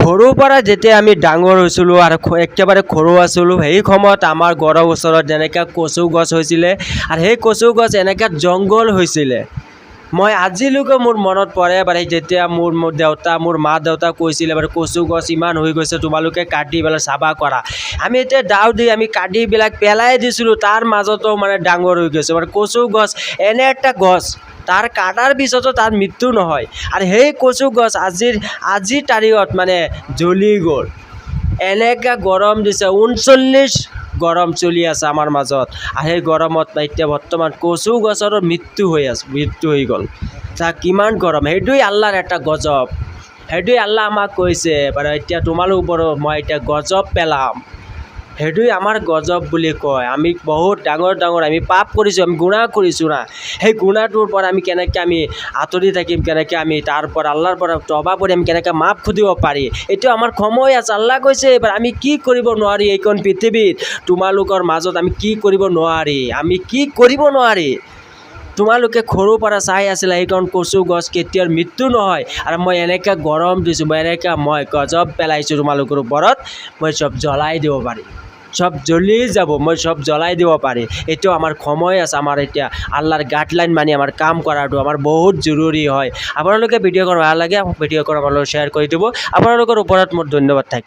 সৰুৰ পৰা যেতিয়া আমি ডাঙৰ হৈছিলোঁ আৰু একেবাৰে সৰু আছিলোঁ সেই সময়ত আমাৰ ঘৰৰ ওচৰত যেনেকৈ কচু গছ হৈছিলে আৰু সেই কচু গছ এনেকৈ জংঘল হৈছিলে। মই আজিলৈকে মোৰ মনত পৰে বাৰু যেতিয়া মোৰ মা দেউতা কৈছিলে বাৰু কচু গছ ইমান হৈ গৈছে তোমালোকে কাটি পেলাই চাফা কৰা। আমি এতিয়া দাও দি আমি কাটিবিলাক পেলাই দিছিলোঁ, তাৰ মাজতো মানে ডাঙৰ হৈ গৈছে। মানে কচু গছ এনে একটা গছ তাৰ কাটাৰ পিছতো তাৰ মৃত্যু নহয়, আৰু সেই কচু গছ আজিৰ তাৰিখত মানে জ্বলি গ'ল। এনেকৈ গৰম দিছে, 39 গৰম চলি আছে আমাৰ মাজত, আৰু সেই গৰমত এতিয়া বৰ্তমান কচু গছৰো মৃত্যু হৈ গ'ল। কিমান গৰম, সেইটোৱে আল্লাহৰ এটা গজব। সেইটোৱে আল্লাহ আমাক কৈছে বাৰু এতিয়া তোমালোকৰ ওপৰত মই এতিয়া গজব পেলাম। সেইটোৱে আমাৰ গজব বুলি কয়। আমি বহুত ডাঙৰ আমি পাপ কৰিছোঁ, আমি গুনাহ কৰিছোঁ না। সেই গুনাহটোৰ পৰা আমি কেনেকৈ আমি আঁতৰি থাকিম, কেনেকৈ আমি তাৰ পৰা আল্লাহৰ পৰা তওবা কৰি আমি কেনেকৈ মাফ খুজিব পাৰি, এইটো আমাৰ সময় আছে। আল্লাহ কৈছে এইবাৰ আমি কি কৰিব নোৱাৰি এইখন পৃথিৱীত তোমালোকৰ মাজত আমি কি কৰিব নোৱাৰি। তোমালোকে সৰুৰ পৰা চাই আছিলা সেইখন কচু গছ কেতিয়াও মৃত্যু নহয়, আৰু মই এনেকৈ গৰম দিছোঁ, মই গজব পেলাইছোঁ তোমালোকৰ ওপৰত। মই চব জ্বলাই দিব পাৰি, চব জ্বলি যাব, মই চব জ্বলাই দিব পাৰি। এইটো আমাৰ সময় আছে। আমাৰ এতিয়া আল্লাহৰ গাইডলাইন মানি আমাৰ কাম কৰাটো আমাৰ বহুত জৰুৰী হয়। আপোনালোকে ভিডিঅ'খন ভাল লাগে ভিডিঅ'খন আপোনালোকে শ্বেয়াৰ কৰি দিব। আপোনালোকৰ ওপৰত মোৰ ধন্যবাদ থাকিল।